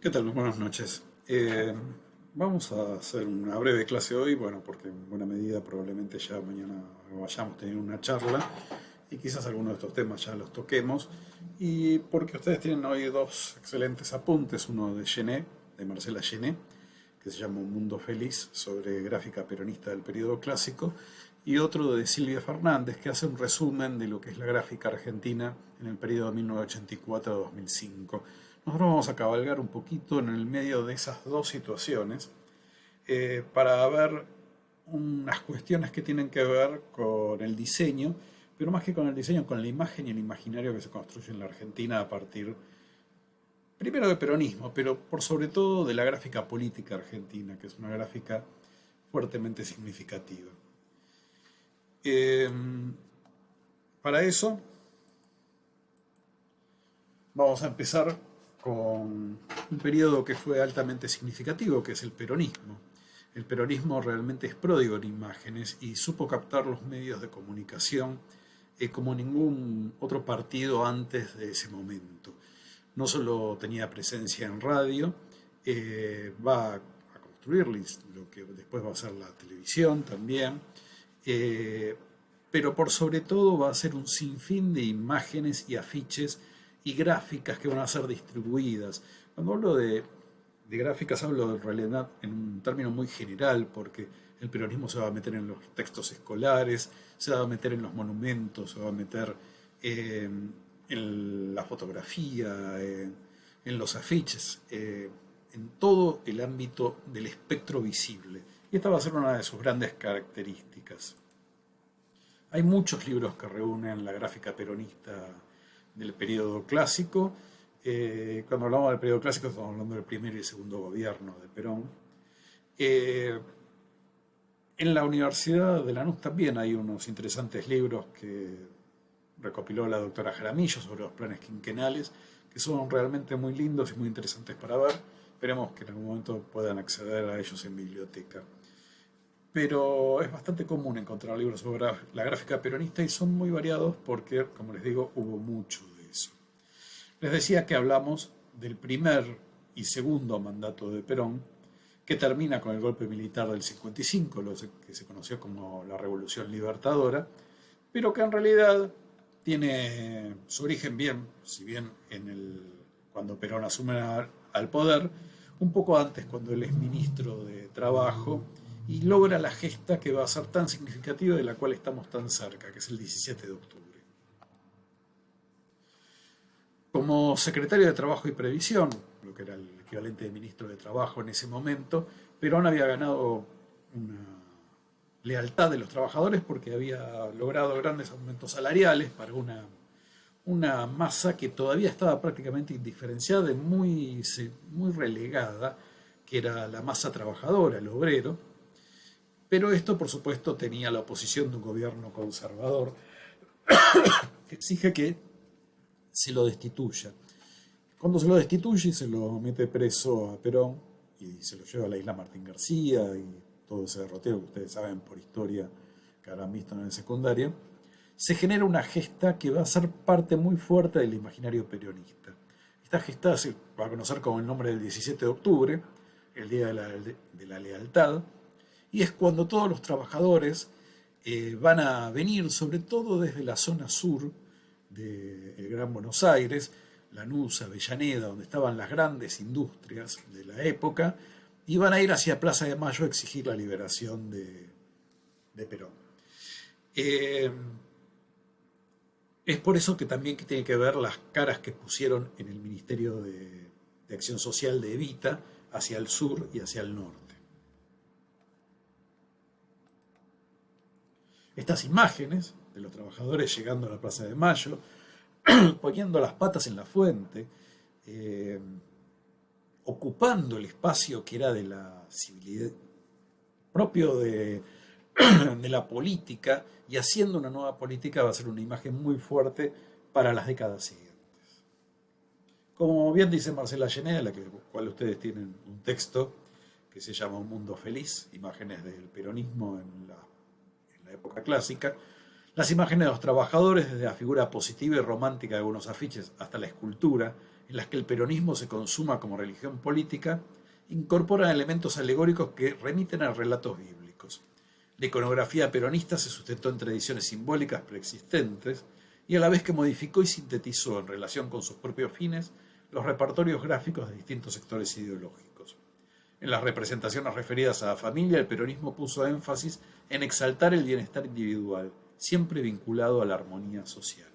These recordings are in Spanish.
¿Qué tal? Buenas noches. Vamos a hacer una breve clase hoy, bueno, porque en buena medida probablemente ya mañana vayamos a tener una charla y quizás algunos de estos temas ya los toquemos. Y porque ustedes tienen hoy dos excelentes apuntes, uno de Gené, de Marcela Gené, que se llama Un Mundo Feliz, sobre gráfica peronista del periodo clásico, y otro de Silvia Fernández, que hace un resumen de lo que es la gráfica argentina en el periodo 1984-2005. Nosotros vamos a cabalgar un poquito en el medio de esas dos situaciones para ver unas cuestiones que tienen que ver con el diseño, pero más que con el diseño, con la imagen y el imaginario que se construye en la Argentina a partir, primero del peronismo, pero por sobre todo de la gráfica política argentina, que es una gráfica fuertemente significativa. Eh, para eso vamos a empezar con un periodo que fue altamente significativo, que es el peronismo. El peronismo realmente es pródigo en imágenes y supo captar los medios de comunicación como ningún otro partido antes de ese momento. No solo tenía presencia en radio, va a construir lo que después va a ser la televisión también, eh, pero por sobre todo va a ser un sinfín de imágenes y afiches y gráficas que van a ser distribuidas. Cuando hablo de gráficas hablo en realidad en un término muy general, porque el peronismo se va a meter en los textos escolares, se va a meter en los monumentos, se va a meter en la fotografía, en los afiches, en todo el ámbito del espectro visible. Y esta va a ser una de sus grandes características. Hay muchos libros que reúnen la gráfica peronista del periodo clásico. Cuando hablamos del periodo clásico estamos hablando del primer y el segundo gobierno de Perón. Eh, en la Universidad de Lanús también hay unos interesantes libros que recopiló la doctora Jaramillo sobre los planes quinquenales, que son realmente muy lindos y muy interesantes para ver. Esperemos que en algún momento puedan acceder a ellos en biblioteca. Pero es bastante común encontrar libros sobre la gráfica peronista y son muy variados porque, como les digo, hubo mucho de eso. Les decía que hablamos del primer y segundo mandato de Perón, que termina con el golpe militar del 55, lo que se conoció como la Revolución Libertadora, pero que en realidad tiene su origen bien, si bien cuando Perón asume al poder, un poco antes cuando él es ministro de Trabajo y logra la gesta que va a ser tan significativa de la cual estamos tan cerca, que es el 17 de octubre. Como secretario de Trabajo y Previsión, lo que era el equivalente de ministro de Trabajo en ese momento, Perón había ganado una lealtad de los trabajadores porque había logrado grandes aumentos salariales para una masa que todavía estaba prácticamente indiferenciada y muy relegada, que era la masa trabajadora, el obrero. Pero esto, por supuesto, tenía la oposición de un gobierno conservador que exige que se lo destituya. Cuando se lo destituye y se lo mete preso a Perón y se lo lleva a la isla Martín García y todo ese derrotero que ustedes saben por historia que habrán visto en el secundario, se genera una gesta que va a ser parte muy fuerte del imaginario peronista. Esta gesta se va a conocer como el nombre del 17 de octubre, el Día de la Lealtad, y es cuando todos los trabajadores van a venir, sobre todo desde la zona sur del Gran Buenos Aires, Lanús, Avellaneda, donde estaban las grandes industrias de la época, y van a ir hacia Plaza de Mayo a exigir la liberación de Perón. Es por eso que también que tiene que ver las caras que pusieron en el Ministerio de Acción Social de Evita hacia el sur y hacia el norte. Estas imágenes de los trabajadores llegando a la Plaza de Mayo, poniendo las patas en la fuente, ocupando el espacio que era de la civilidad, propio de la política, y haciendo una nueva política va a ser una imagen muy fuerte para las décadas siguientes. Como bien dice Marcela Gené, de la cual ustedes tienen un texto que se llama Un Mundo Feliz, imágenes del peronismo en la época clásica, las imágenes de los trabajadores, desde la figura positiva y romántica de algunos afiches hasta la escultura en las que el peronismo se consuma como religión política, incorporan elementos alegóricos que remiten a relatos bíblicos. La iconografía peronista se sustentó en tradiciones simbólicas preexistentes y a la vez que modificó y sintetizó en relación con sus propios fines los repertorios gráficos de distintos sectores ideológicos. En las representaciones referidas a la familia, el peronismo puso énfasis en exaltar el bienestar individual, siempre vinculado a la armonía social.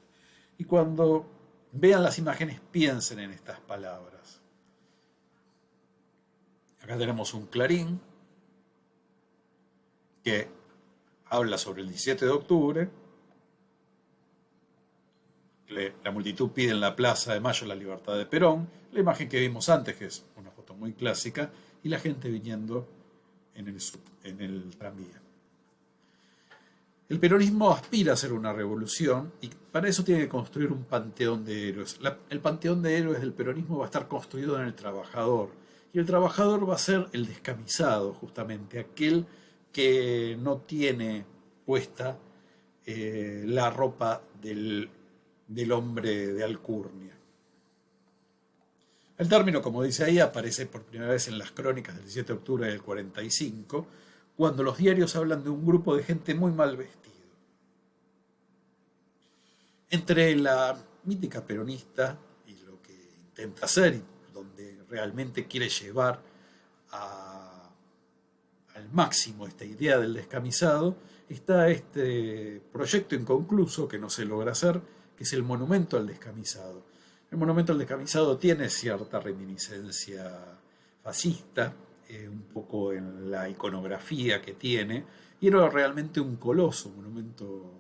Y cuando vean las imágenes, piensen en estas palabras. Acá tenemos un Clarín que habla sobre el 17 de octubre. La multitud pide en la Plaza de Mayo la libertad de Perón. La imagen que vimos antes, que es una foto muy clásica, y la gente viniendo en el tranvía. El peronismo aspira a ser una revolución y para eso tiene que construir un panteón de héroes. El panteón de héroes del peronismo va a estar construido en el trabajador. Y el trabajador va a ser el descamisado, justamente, aquel que no tiene puesta la ropa del hombre de alcurnia. El término, como dice ahí, aparece por primera vez en las crónicas del 17 de octubre del 45, cuando los diarios hablan de un grupo de gente muy mal vestido. Entre la mítica peronista y lo que intenta hacer, y donde realmente quiere llevar al máximo esta idea del descamisado, está este proyecto inconcluso que no se logra hacer, que es el monumento al descamisado. El monumento al descamisado tiene cierta reminiscencia fascista, un poco en la iconografía que tiene, y era realmente un coloso, un monumento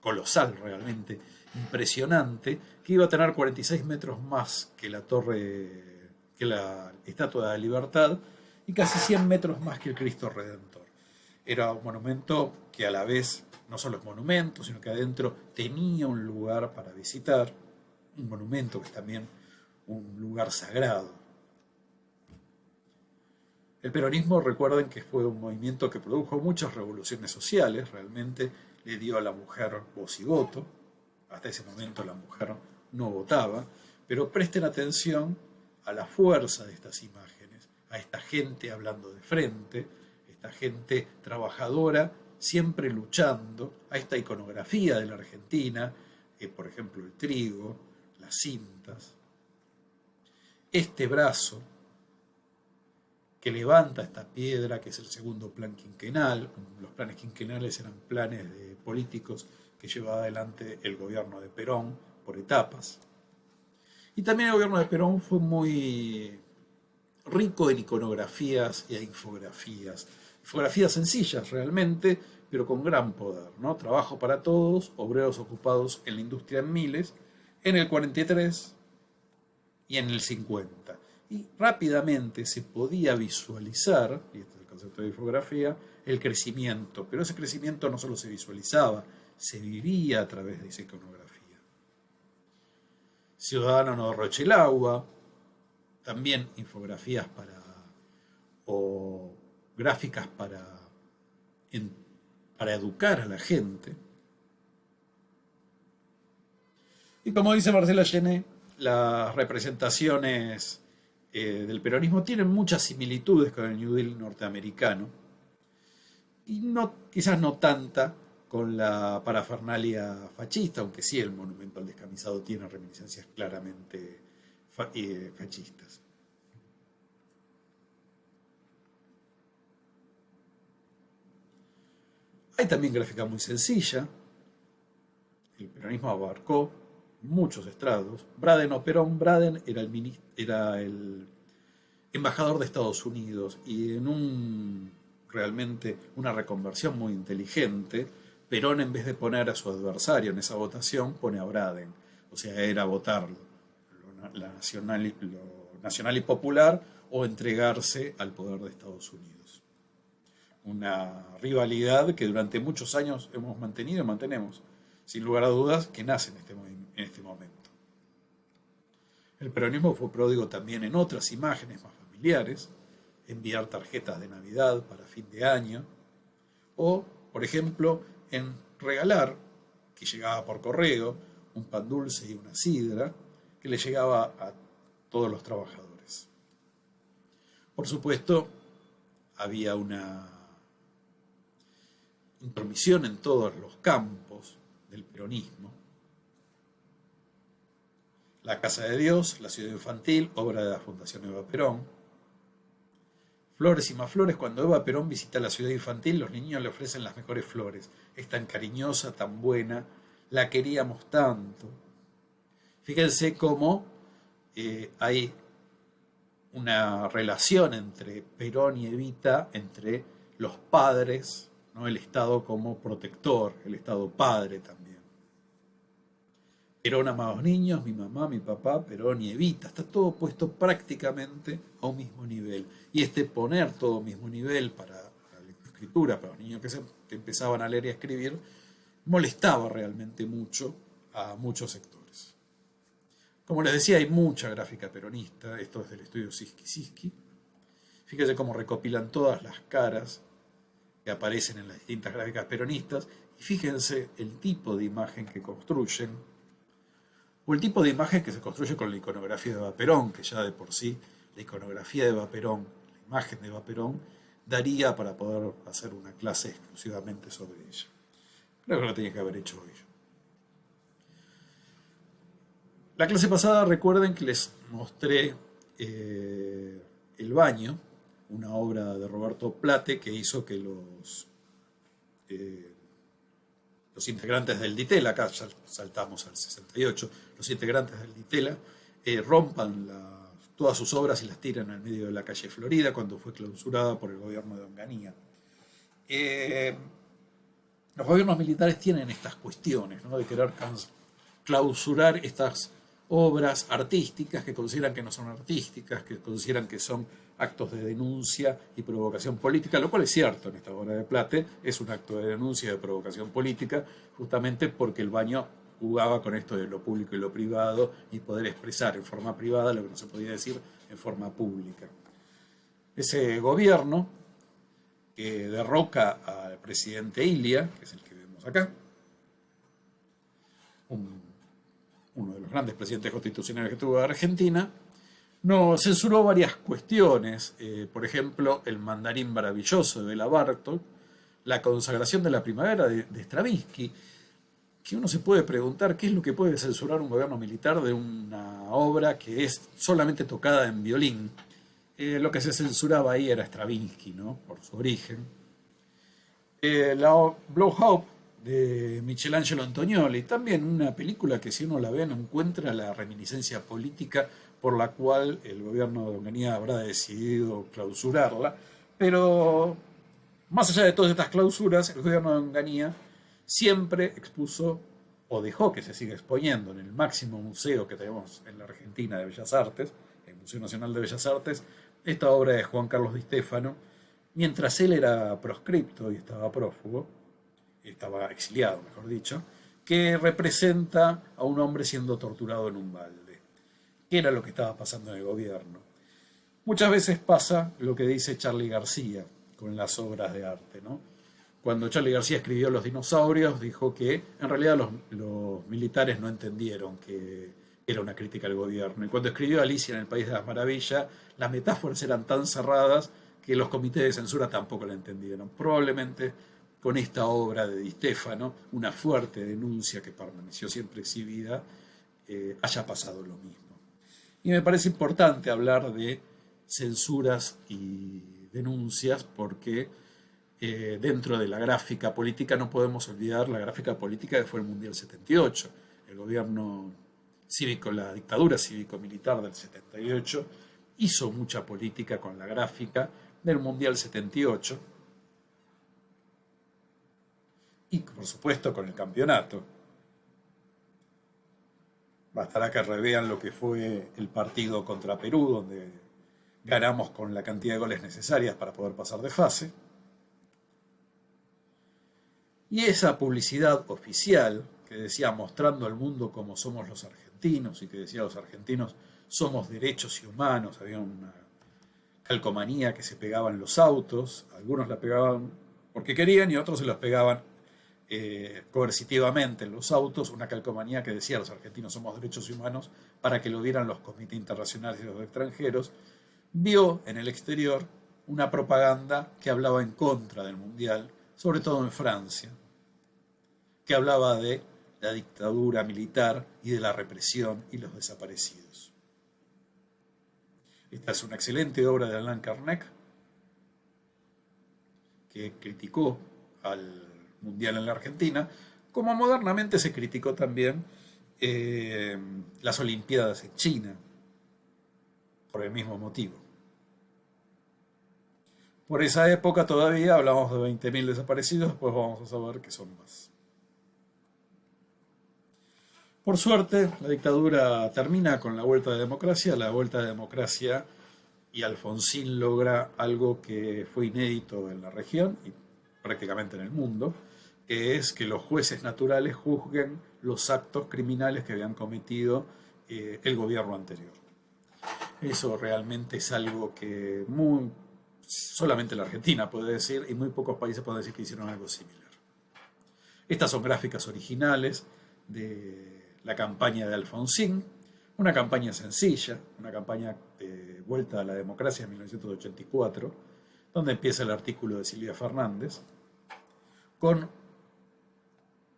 colosal realmente, impresionante, que iba a tener 46 metros más que la torre, que la Estatua de la Libertad, y casi 100 metros más que el Cristo Redentor. Era un monumento que a la vez no solo es monumento, sino que adentro tenía un lugar para visitar, un monumento que es también un lugar sagrado. El peronismo, recuerden que fue un movimiento que produjo muchas revoluciones sociales, realmente le dio a la mujer voz y voto, hasta ese momento la mujer no votaba, pero presten atención a la fuerza de estas imágenes, a esta gente hablando de frente, esta gente trabajadora, siempre luchando, a esta iconografía de la Argentina, por ejemplo el trigo, las cintas, este brazo que levanta esta piedra, que es el segundo plan quinquenal. Los planes quinquenales eran planes de políticos que llevaba adelante el gobierno de Perón por etapas. Y también el gobierno de Perón fue muy rico en iconografías y infografías. Infografías sencillas realmente, pero con gran poder, ¿no? Trabajo para todos, obreros ocupados en la industria en miles, en el 43 y en el 50. Y rápidamente se podía visualizar, y este es el concepto de infografía, el crecimiento, pero ese crecimiento no solo se visualizaba, se vivía a través de esa iconografía. Ciudadano no derroche el agua, también infografías o gráficas para educar a la gente. Y como dice Marcela Gené, las representaciones del peronismo tienen muchas similitudes con el New Deal norteamericano y quizás no tanta con la parafernalia fascista, aunque sí el monumento al descamisado tiene reminiscencias claramente fascistas. Hay también gráfica muy sencilla. El peronismo abarcó muchos estrados. Braden o Perón, Braden era el embajador de Estados Unidos y en realmente una reconversión muy inteligente, Perón en vez de poner a su adversario en esa votación, pone a Braden. O sea, era votar lo nacional y popular o entregarse al poder de Estados Unidos. Una rivalidad que durante muchos años hemos mantenido y mantenemos, sin lugar a dudas, que nace en este momento. El peronismo fue pródigo también en otras imágenes más familiares, enviar tarjetas de Navidad para fin de año, o, por ejemplo, en regalar, que llegaba por correo, un pan dulce y una sidra que le llegaba a todos los trabajadores. Por supuesto, había una intromisión en todos los campos del peronismo. La Casa de Dios, la Ciudad Infantil, obra de la Fundación Eva Perón. Flores y más flores, cuando Eva Perón visita la Ciudad Infantil, los niños le ofrecen las mejores flores. Es tan cariñosa, tan buena, la queríamos tanto. Fíjense cómo hay una relación entre Perón y Evita, entre los padres, ¿no? El Estado como protector, el Estado padre también. Perón ama a los niños, mi mamá, mi papá, Perón y Evita. Está todo puesto prácticamente a un mismo nivel. Y poner todo a un mismo nivel para la escritura, para los niños que empezaban a leer y a escribir, molestaba realmente mucho a muchos sectores. Como les decía, hay mucha gráfica peronista. Esto es del estudio Siski. Fíjense cómo recopilan todas las caras que aparecen en las distintas gráficas peronistas. Y fíjense el tipo de imagen que construyen, o el tipo de imagen que se construye con la iconografía de Eva Perón, que ya de por sí la iconografía de Eva Perón, la imagen de Eva Perón, daría para poder hacer una clase exclusivamente sobre ella. Creo que lo tenía que haber hecho hoy. La clase pasada, recuerden que les mostré El Baño, una obra de Roberto Plate que hizo que los integrantes del Ditela, acá saltamos al 68, los integrantes del Ditela rompan todas sus obras y las tiran al medio de la calle Florida cuando fue clausurada por el gobierno de Onganía. Los gobiernos militares tienen estas cuestiones, ¿no? De querer clausurar estas obras artísticas que consideran que no son artísticas, que consideran que son actos de denuncia y provocación política, lo cual es cierto en esta obra de Plate, es un acto de denuncia y de provocación política, justamente porque El Baño jugaba con esto de lo público y lo privado y poder expresar en forma privada lo que no se podía decir en forma pública. Ese gobierno que derroca al presidente Ilia, que es el que vemos acá, uno de los grandes presidentes constitucionales que tuvo Argentina, no censuró varias cuestiones, por ejemplo, el mandarín maravilloso de Bela Bartók, la consagración de la primavera de Stravinsky, que uno se puede preguntar qué es lo que puede censurar un gobierno militar de una obra que es solamente tocada en violín. Lo que se censuraba ahí era Stravinsky, ¿no? Por su origen. La Blow Hope de Michelangelo Antonioli, también una película que si uno la ve no encuentra la reminiscencia política por la cual el gobierno de Onganía habrá decidido clausurarla, pero más allá de todas estas clausuras, el gobierno de Onganía siempre expuso o dejó que se siga exponiendo en el máximo museo que tenemos en la Argentina de Bellas Artes, el Museo Nacional de Bellas Artes, esta obra de Juan Carlos Di Stéfano, mientras él era proscripto y estaba prófugo, estaba exiliado, mejor dicho, que representa a un hombre siendo torturado en un balde. ¿Qué era lo que estaba pasando en el gobierno? Muchas veces pasa lo que dice Charly García con las obras de arte, ¿no? Cuando Charly García escribió Los dinosaurios, dijo que en realidad los militares no entendieron que era una crítica al gobierno. Y cuando escribió Alicia en el País de las Maravillas, las metáforas eran tan cerradas que los comités de censura tampoco la entendieron. Probablemente con esta obra de Di Stéfano, una fuerte denuncia que permaneció siempre exhibida, haya pasado lo mismo. Y me parece importante hablar de censuras y denuncias porque dentro de la gráfica política no podemos olvidar la gráfica política que fue el Mundial 78. El gobierno cívico, la dictadura cívico-militar del 78 hizo mucha política con la gráfica del Mundial 78 y por supuesto con el campeonato. Bastará que revean lo que fue el partido contra Perú, donde ganamos con la cantidad de goles necesarias para poder pasar de fase. Y esa publicidad oficial que decía mostrando al mundo cómo somos los argentinos y que decía los argentinos somos derechos y humanos, había una calcomanía que se pegaba en los autos, algunos la pegaban porque querían y otros se las pegaban coercitivamente en los autos una calcomanía que decía los argentinos somos derechos humanos para que lo vieran los comités internacionales y los extranjeros, vio en el exterior una propaganda que hablaba en contra del Mundial, sobre todo en Francia, que hablaba de la dictadura militar y de la represión y los desaparecidos. Esta es una excelente obra de Allan Kardec, que criticó al Mundial en la Argentina, como modernamente se criticó también las Olimpiadas en China, por el mismo motivo. Por esa época todavía hablamos de 20.000 desaparecidos, después vamos a saber que son más. Por suerte, la dictadura termina con la vuelta de democracia. La vuelta de democracia y Alfonsín logra algo que fue inédito en la región y prácticamente en el mundo, que es que los jueces naturales juzguen los actos criminales que habían cometido el gobierno anterior. Eso realmente es algo que solamente la Argentina puede decir y muy pocos países pueden decir que hicieron algo similar. Estas son gráficas originales de la campaña de Alfonsín, una campaña sencilla, una campaña de vuelta a la democracia en 1984, donde empieza el artículo de Silvia Fernández, con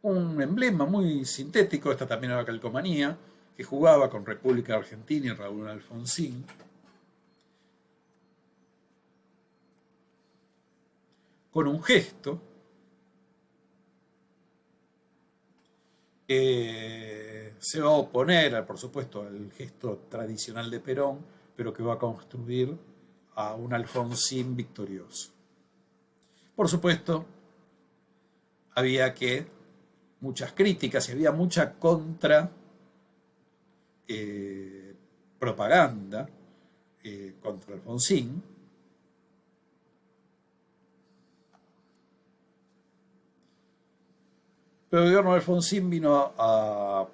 un emblema muy sintético, esta también era calcomanía, que jugaba con República Argentina y Raúl Alfonsín, con un gesto que se va a oponer, por supuesto, al gesto tradicional de Perón, pero que va a construir a un Alfonsín victorioso. Por supuesto, había muchas críticas y había mucha propaganda contra Alfonsín. Pero el gobierno de Alfonsín vino a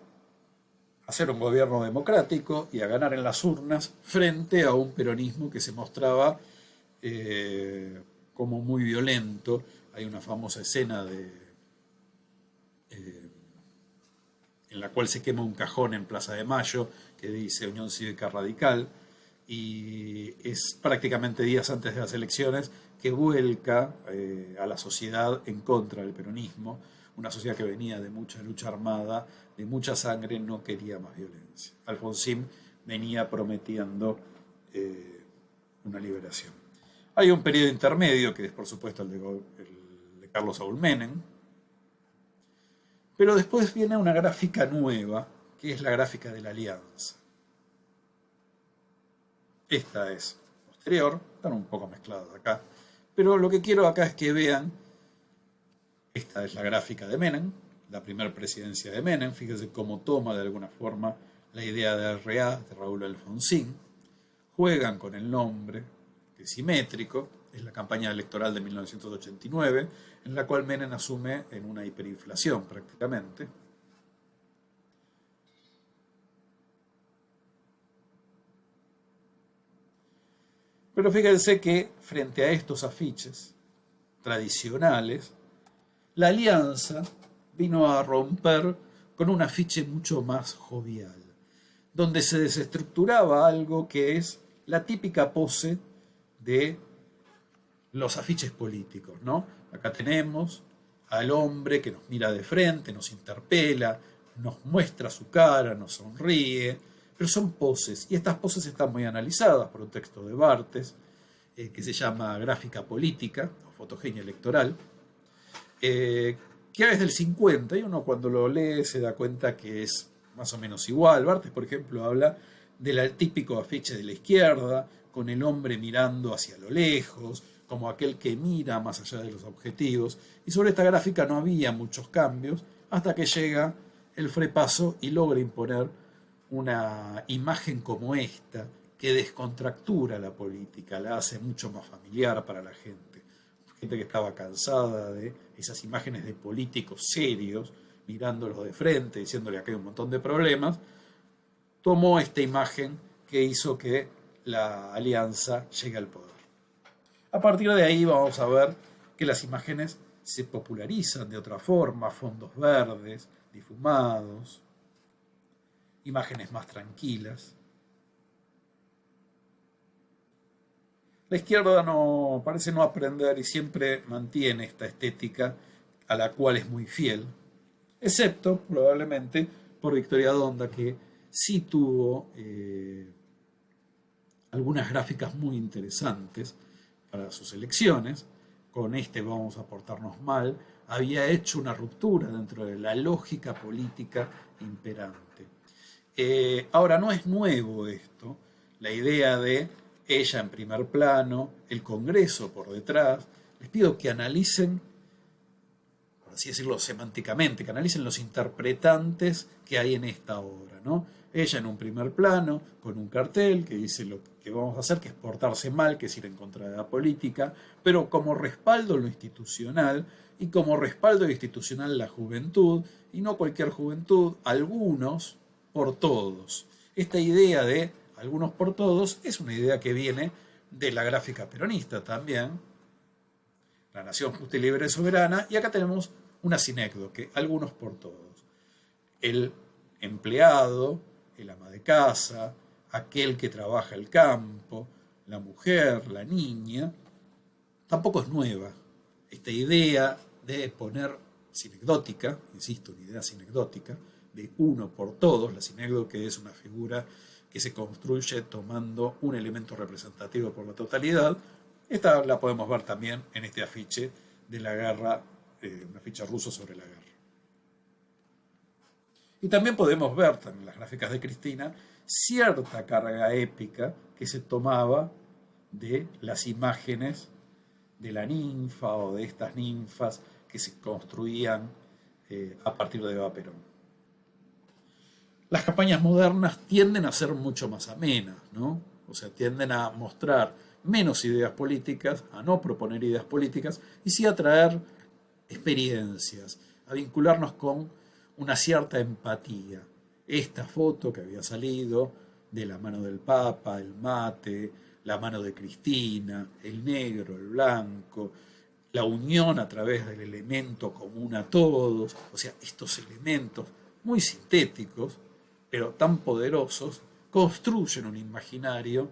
hacer un gobierno democrático y a ganar en las urnas frente a un peronismo que se mostraba como muy violento. Hay una famosa escena en la cual se quema un cajón en Plaza de Mayo que dice Unión Cívica Radical, y es prácticamente días antes de las elecciones que vuelca a la sociedad en contra del peronismo. Una sociedad que venía de mucha lucha armada, de mucha sangre, no quería más violencia. Alfonsín venía prometiendo una liberación. Hay un periodo intermedio, que es por supuesto el de Carlos Saúl Menem, pero después viene una gráfica nueva, que es la gráfica de la Alianza. Esta es posterior, están un poco mezcladas acá, pero lo que quiero acá es que vean. Esta es la gráfica de Menem, la primera presidencia de Menem. Fíjense cómo toma de alguna forma la idea de RA, de Raúl Alfonsín. Juegan con el nombre, que es simétrico. Es la campaña electoral de 1989, en la cual Menem asume en una hiperinflación prácticamente. Pero fíjense que frente a estos afiches tradicionales, la Alianza vino a romper con un afiche mucho más jovial, donde se desestructuraba algo que es la típica pose de los afiches políticos, ¿no? Acá tenemos al hombre que nos mira de frente, nos interpela, nos muestra su cara, nos sonríe, pero son poses, y estas poses están muy analizadas por un texto de Barthes, que se llama Gráfica Política, o Fotogenia Electoral, que es del 50, y uno cuando lo lee se da cuenta que es más o menos igual. Barthes, por ejemplo, habla del típico afiche de la izquierda, con el hombre mirando hacia lo lejos, como aquel que mira más allá de los objetivos, y sobre esta gráfica no había muchos cambios, hasta que llega el Frepaso y logra imponer una imagen como esta, que descontractura la política, la hace mucho más familiar para la gente que estaba cansada de esas imágenes de políticos serios, mirándolos de frente, diciéndole que hay un montón de problemas, tomó esta imagen que hizo que la Alianza llegue al poder. A partir de ahí vamos a ver que las imágenes se popularizan de otra forma, fondos verdes, difumados, imágenes más tranquilas. La izquierda parece no aprender y siempre mantiene esta estética a la cual es muy fiel, excepto probablemente por Victoria Donda, que sí tuvo algunas gráficas muy interesantes para sus elecciones. Con este vamos a portarnos mal. Había hecho una ruptura dentro de la lógica política imperante. Ahora, no es nuevo esto, la idea de ella en primer plano, el Congreso por detrás. Les pido que analicen, por así decirlo semánticamente, que analicen los interpretantes que hay en esta obra, ¿no? Ella en un primer plano, con un cartel que dice lo que vamos a hacer, que es portarse mal, que es ir en contra de la política, pero como respaldo lo institucional, y como respaldo institucional la juventud, y no cualquier juventud, algunos por todos. Esta idea de algunos por todos es una idea que viene de la gráfica peronista también, la nación justa y libre y soberana, y acá tenemos una sinécdoque, algunos por todos. El empleado, el ama de casa, aquel que trabaja el campo, la mujer, la niña, tampoco es nueva. Esta idea de poner sinecdótica, insisto, una idea sinecdótica, de uno por todos, la sinécdoque es una figura que se construye tomando un elemento representativo por la totalidad. Esta la podemos ver también en este afiche de la guerra, un afiche ruso sobre la guerra. Y también podemos ver, en las gráficas de Cristina, cierta carga épica que se tomaba de las imágenes de la ninfa o de estas ninfas que se construían a partir de Eva Perón. Las campañas modernas tienden a ser mucho más amenas, ¿no? O sea, tienden a mostrar menos ideas políticas, a no proponer ideas políticas, y sí a traer experiencias, a vincularnos con una cierta empatía. Esta foto que había salido de la mano del Papa, el mate, la mano de Cristina, el negro, el blanco, la unión a través del elemento común a todos, o sea, estos elementos muy sintéticos, pero tan poderosos, construyen un imaginario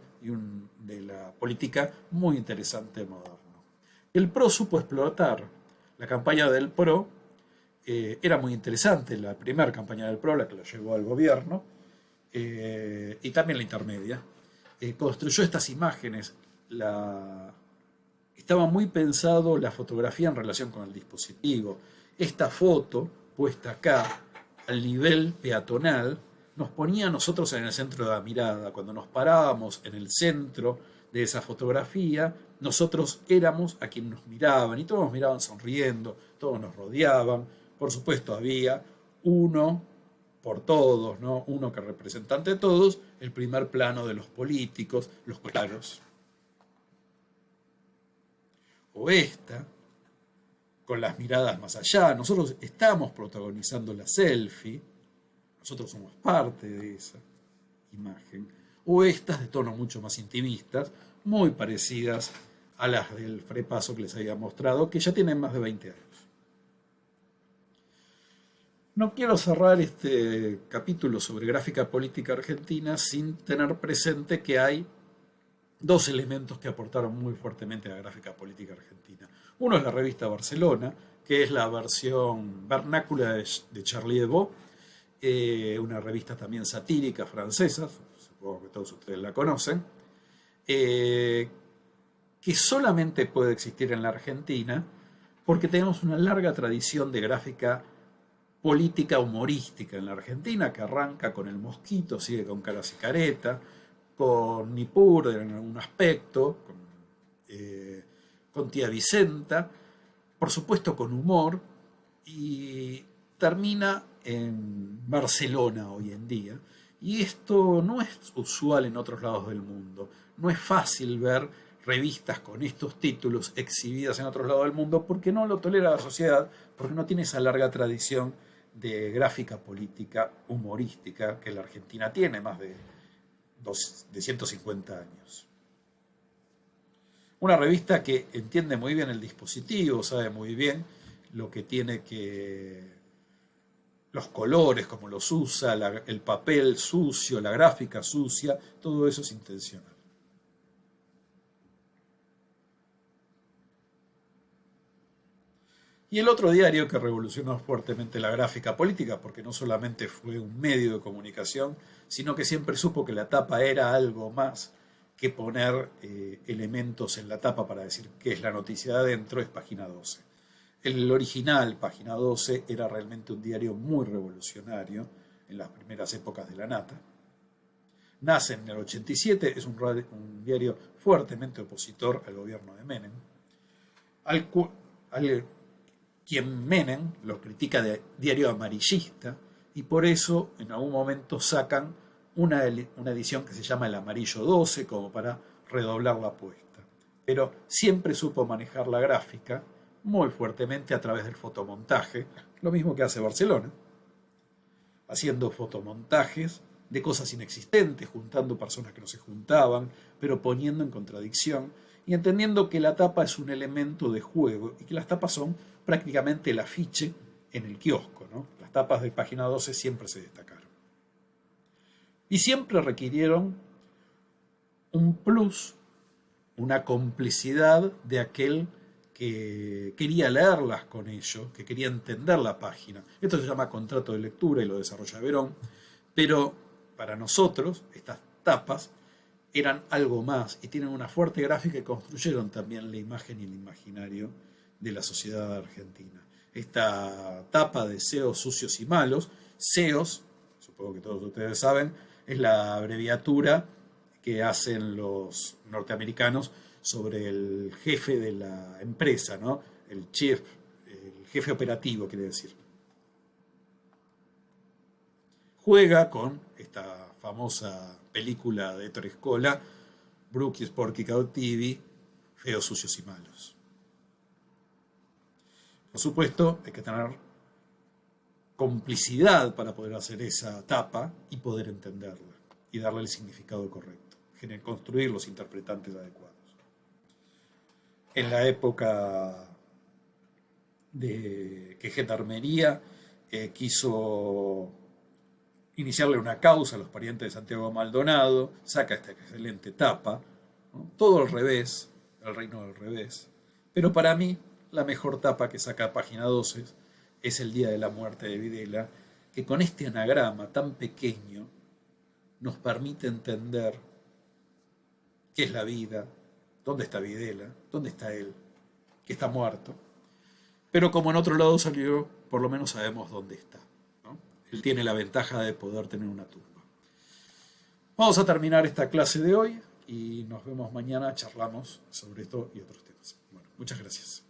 de la política muy interesante moderno. El PRO supo explotar. La campaña del PRO era muy interesante, la primera campaña del PRO, la que lo llevó al gobierno, y también la intermedia. Construyó estas imágenes. Estaba muy pensado la fotografía en relación con el dispositivo. Esta foto, puesta acá, al nivel peatonal, nos ponía a nosotros en el centro de la mirada. Cuando nos parábamos en el centro de esa fotografía, nosotros éramos a quien nos miraban, y todos nos miraban sonriendo, todos nos rodeaban. Por supuesto, había uno por todos, ¿no? Uno que representante de todos, el primer plano de los políticos, los claros. O esta, con las miradas más allá. Nosotros estamos protagonizando la selfie, nosotros somos parte de esa imagen. O estas de tono mucho más intimistas, muy parecidas a las del Frepaso que les había mostrado, que ya tienen más de 20 años. No quiero cerrar este capítulo sobre gráfica política argentina sin tener presente que hay dos elementos que aportaron muy fuertemente a la gráfica política argentina. Uno es la revista Barcelona, que es la versión vernácula de Charlie Hebdo, una revista también satírica francesa, supongo que todos ustedes la conocen, que solamente puede existir en la Argentina porque tenemos una larga tradición de gráfica política humorística en la Argentina, que arranca con El Mosquito, sigue con Caras y Careta, con Nippur en algún aspecto, con Tía Vicenta, por supuesto con humor, y termina en Barcelona hoy en día. Y esto no es usual en otros lados del mundo. No es fácil ver revistas con estos títulos exhibidas en otros lados del mundo porque no lo tolera la sociedad, porque no tiene esa larga tradición de gráfica política humorística que la Argentina tiene, más de 150 años. Una revista que entiende muy bien el dispositivo, sabe muy bien lo que tiene que... los colores, como los usa, el papel sucio, la gráfica sucia, todo eso es intencional. Y el otro diario que revolucionó fuertemente la gráfica política, porque no solamente fue un medio de comunicación, sino que siempre supo que la tapa era algo más que poner elementos en la tapa para decir qué es la noticia de adentro, es Página 12. El original, Página 12, era realmente un diario muy revolucionario en las primeras épocas de la Nata. Nace en el 87, es un diario fuertemente opositor al gobierno de Menem, al quien Menem lo critica de diario amarillista, y por eso en algún momento sacan una edición que se llama El Amarillo 12, como para redoblar la apuesta. Pero siempre supo manejar la gráfica muy fuertemente a través del fotomontaje, lo mismo que hace Barcelona, haciendo fotomontajes de cosas inexistentes, juntando personas que no se juntaban, pero poniendo en contradicción y entendiendo que la tapa es un elemento de juego y que las tapas son prácticamente el afiche en el kiosco, ¿no? Las tapas de Página 12 siempre se destacaron. Y siempre requirieron un plus, una complicidad de aquel que quería leerlas con ellos, que quería entender la página. Esto se llama contrato de lectura y lo desarrolla Verón, pero para nosotros estas tapas eran algo más y tienen una fuerte gráfica y construyeron también la imagen y el imaginario de la sociedad argentina. Esta tapa de SEOs sucios y malos, SEOs, supongo que todos ustedes saben, es la abreviatura que hacen los norteamericanos sobre el jefe de la empresa, ¿no? El jefe operativo, quiere decir. Juega con esta famosa película de Ettore Scola, Brookie, Sporky, Cautivi, Feos, Sucios y Malos. Por supuesto, hay que tener complicidad para poder hacer esa tapa y poder entenderla y darle el significado correcto, construir los interpretantes adecuados. En la época de que Gendarmería quiso iniciarle una causa a los parientes de Santiago Maldonado, saca esta excelente tapa, ¿no? Todo al revés, el reino del revés. Pero para mí, la mejor tapa que saca Página 12 es el día de la muerte de Videla, que con este anagrama tan pequeño nos permite entender qué es la vida, dónde está Videla, dónde está él, que está muerto. Pero como en otro lado salió, por lo menos sabemos dónde está, ¿no? Él tiene la ventaja de poder tener una tumba. Vamos a terminar esta clase de hoy y nos vemos mañana, charlamos sobre esto y otros temas. Bueno, muchas gracias.